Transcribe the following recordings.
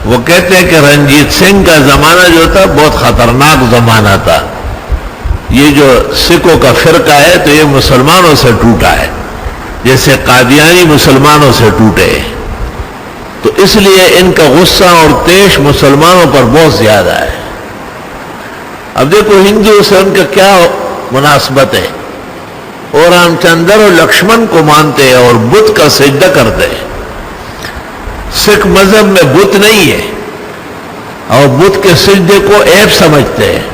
وہ کہتے ہیں کہ رنجیت سنگھ کا زمانہ جو تھا بہت خطرناک زمانہ تھا. یہ جو سکھوں کا فرقہ ہے تو یہ مسلمانوں سے ٹوٹا ہے جیسے قادیانی مسلمانوں سے ٹوٹے. تو اس لیے ان کا غصہ اور طیش مسلمانوں پر بہت زیادہ ہے. اب دیکھو ہندو سے ان کا کیا مناسبت ہے. اور رام چندر اور لکشمن کو مانتے ہیں اور بت کا سجدہ کرتے ہیں. سکھ مذہب میں بت نہیں ہے اور بت کے سجدے کو عیب سمجھتے ہیں.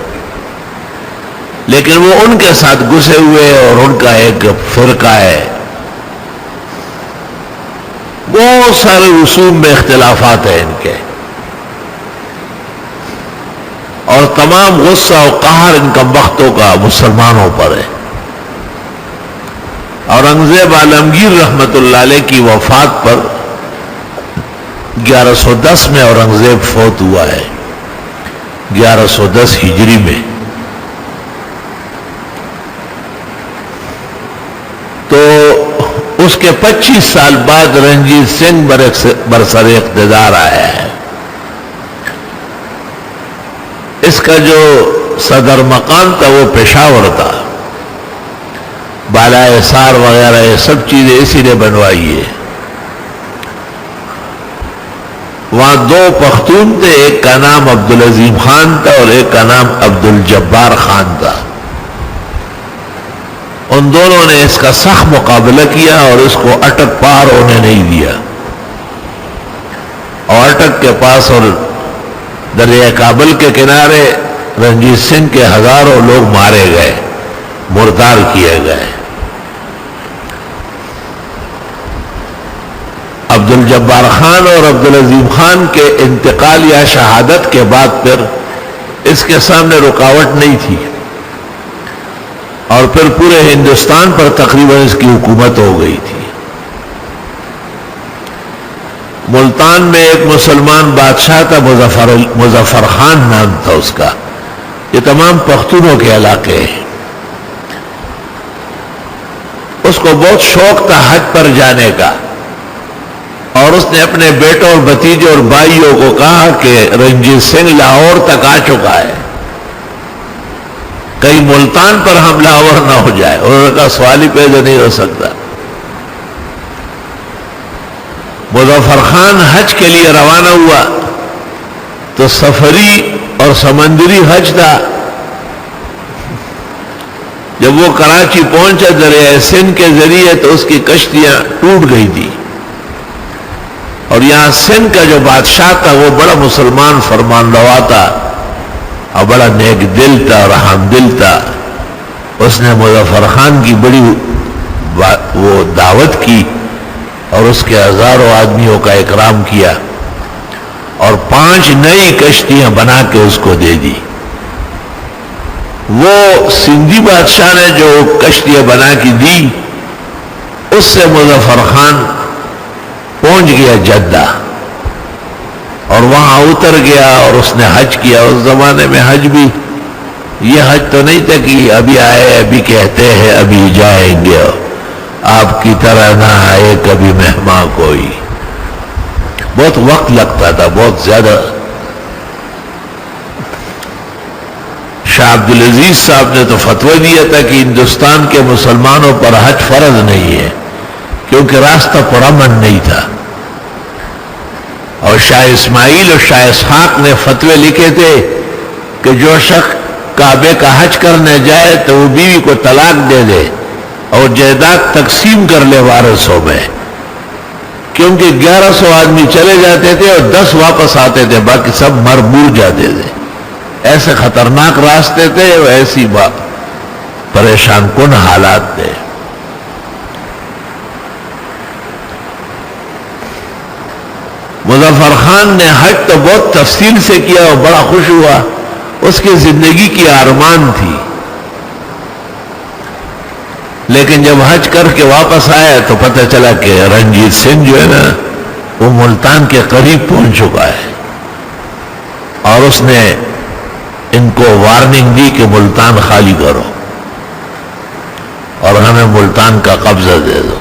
لیکن وہ ان کے ساتھ گھسے ہوئے اور ان کا ایک فرقہ ہے. بہت سارے رسوم میں اختلافات ہیں ان کے اور تمام غصہ و قہر ان کا بختوں کا مسلمانوں پر ہے. اورنگزیب عالمگیر رحمت اللہ علیہ کی وفات پر 1110 میں اورنگزیب فوت ہوا ہے. 1110 ہجری میں. تو اس کے 25 سال بعد رنجیت سنگھ برسر اقتدار آیا ہے. اس کا جو صدر مقام تھا وہ پشاور تھا. بالائے سار وغیرہ یہ سب چیزیں اسی نے بنوائی ہے. وہاں 2 پختون تھے, ایک کا نام عبدالعظیم خان تھا اور ایک کا نام عبدالجبار خان تھا. ان دونوں نے اس کا سخت مقابلہ کیا اور اس کو اٹک پار ہونے نہیں دیا. اور اٹک کے پاس اور دریا کابل کے کنارے رنجیت سنگھ کے ہزاروں لوگ مارے گئے, مردار کیے گئے. عبدالجبار خان اور عبدالعظیم خان کے انتقال یا شہادت کے بعد پھر اس کے سامنے رکاوٹ نہیں تھی اور پھر پورے ہندوستان پر تقریباً اس کی حکومت ہو گئی تھی. ملتان میں ایک مسلمان بادشاہ تھا, مظفر خان نام تھا اس کا. یہ تمام پختونوں کے علاقے ہیں. اس کو بہت شوق تھا حج پر جانے کا اور اس نے اپنے بیٹوں اور بھتیجوں اور بھائیوں کو کہا کہ رنجیت سنگھ لاہور تک آ چکا ہے, کہیں ملتان پر حملہ آور نہ ہو جائے. انہوں نے کہا سوال ہی پیدا نہیں ہو سکتا. مظفر خان حج کے لیے روانہ ہوا تو سفری اور سمندری حج تھا. جب وہ کراچی پہنچا دریائے سندھ کے ذریعے تو اس کی کشتیاں ٹوٹ گئی تھی. اور یہاں سندھ کا جو بادشاہ تھا وہ بڑا مسلمان فرمان روا تھا اور بڑا نیک دل تھا اور رحم دل تھا. اس نے مظفر خان کی بڑی وہ دعوت کی اور اس کے ہزاروں آدمیوں کا اکرام کیا اور 5 نئی کشتیاں بنا کے اس کو دے دی. وہ سندھی بادشاہ نے جو کشتیاں بنا کے دی اس سے مظفر خان پہنچ گیا جدہ اور وہاں اتر گیا اور اس نے حج کیا. اس زمانے میں حج بھی یہ حج تو نہیں تھا کہ ابھی آئے ابھی کہتے ہیں ابھی جائیں گے, آپ کی طرح نہ آئے کبھی مہمان کوئی. بہت وقت لگتا تھا, بہت زیادہ. شاہ عبدالعزیز صاحب نے تو فتویٰ دیا تھا کہ ہندوستان کے مسلمانوں پر حج فرض نہیں ہے کیونکہ راستہ پرامن نہیں تھا. اور شاہ اسماعیل اور شاہ اسحاق نے فتوے لکھے تھے کہ جو شخص کعبے کا حج کرنے جائے تو وہ بیوی کو طلاق دے دے اور جائیداد تقسیم کر لے وارثوں میں, کیونکہ 1100 آدمی چلے جاتے تھے اور 10 واپس آتے تھے, باقی سب مر مور جاتے تھے. ایسے خطرناک راستے تھے, ایسی پریشان کن حالات تھے. مظفر خان نے حج تو بہت تفصیل سے کیا اور بڑا خوش ہوا, اس کی زندگی کی ارمان تھی. لیکن جب حج کر کے واپس آیا تو پتہ چلا کہ رنجیت سنگھ جو ہے نا وہ ملتان کے قریب پہنچ چکا ہے اور اس نے ان کو وارننگ دی کہ ملتان خالی کرو اور ہمیں ملتان کا قبضہ دے دو.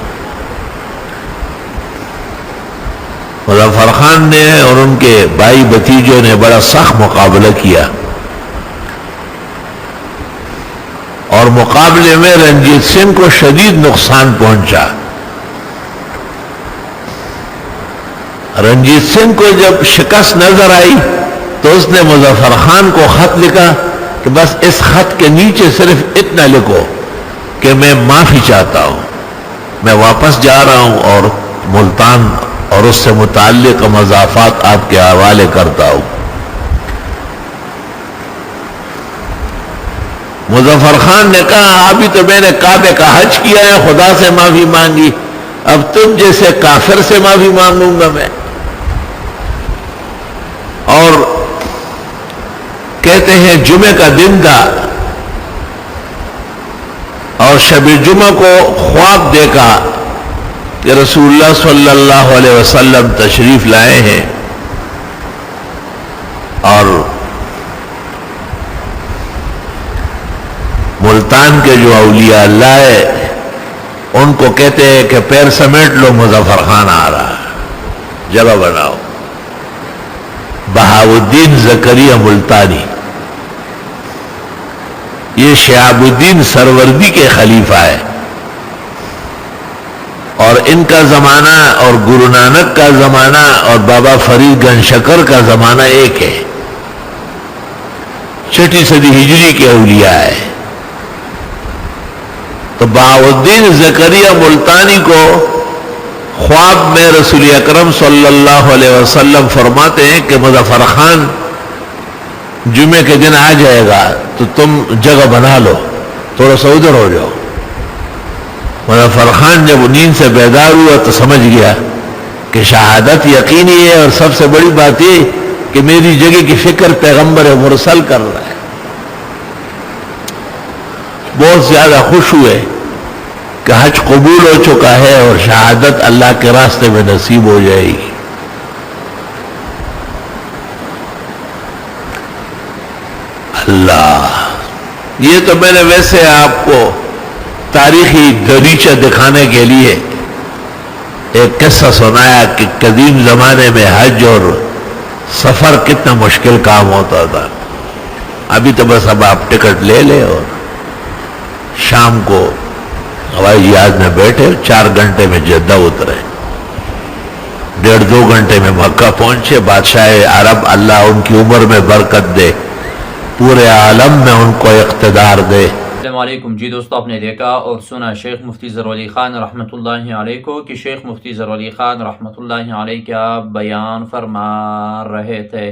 مظفر خان نے اور ان کے بھائی بھتیجوں نے بڑا سخت مقابلہ کیا، اور مقابلے میں رنجیت سنگھ کو شدید نقصان پہنچا۔ رنجیت سنگھ کو جب شکست نظر آئی تو اس نے مظفر خان کو خط لکھا کہ بس اس خط کے نیچے صرف اتنا لکھو کہ میں معافی چاہتا ہوں، میں واپس جا رہا ہوں اور ملتان اور اس سے متعلق مضافات آپ کے حوالے کرتا ہوں۔ مظفر خان نے کہا ابھی تو میں نے کعبے کا حج کیا ہے، خدا سے معافی مانگی، اب تم جیسے کافر سے معافی مانگوں گا میں؟ اور کہتے ہیں جمعہ کا دن تھا اور شب جمعہ کو خواب دیکھا کہ رسول اللہ صلی اللہ علیہ وسلم تشریف لائے ہیں، اور ملتان کے جو اولیاء اللہ ہے ان کو کہتے ہیں کہ پیر سمیٹ لو، مظفر خان آ رہا ہے، جگہ بناؤ۔ بہاؤالدین زکریا ملتانی، یہ شہاب الدین سروردی کے خلیفہ ہے، اور ان کا زمانہ اور گرو نانک کا زمانہ اور بابا فرید گنج شکر کا زمانہ ایک ہے، 6 صدی ہجری کے اولیاء ہے۔ تو بہاؤالدین زکریا ملتانی کو خواب میں رسول اکرم صلی اللہ علیہ وسلم فرماتے ہیں کہ مظفر خان جمعے کے دن آ جائے گا تو تم جگہ بنا لو، تھوڑا سا ادھر ہو جاؤ۔ مظفر خان جب نیند سے بیدار ہوا تو سمجھ گیا کہ شہادت یقینی ہے، اور سب سے بڑی بات یہ کہ میری جگہ کی فکر پیغمبر مرسل کر رہا ہے۔ بہت زیادہ خوش ہوئے کہ حج قبول ہو چکا ہے اور شہادت اللہ کے راستے میں نصیب ہو جائے گی۔ اللہ، یہ تو میں نے ویسے آپ کو تاریخی دریچہ دکھانے کے لیے ایک قصہ سنایا کہ قدیم زمانے میں حج اور سفر کتنا مشکل کام ہوتا تھا۔ ابھی تو بس اب آپ ٹکٹ لے لیں اور شام کو ہوائی جہاز میں بیٹھے 4 گھنٹے میں جدہ اترے، 1.5-2 گھنٹے میں مکہ پہنچے۔ بادشاہ عرب اللہ ان کی عمر میں برکت دے، پورے عالم میں ان کو اقتدار دے۔ السلام علیکم جی دوستو، آپ نے دیکھا اور سنا شیخ مفتی ظہور علی خان رحمۃ اللہ علیہ کو کہ شیخ مفتی ظہور علی خان رحمۃ اللہ علیہ کیا بیان فرما رہے تھے۔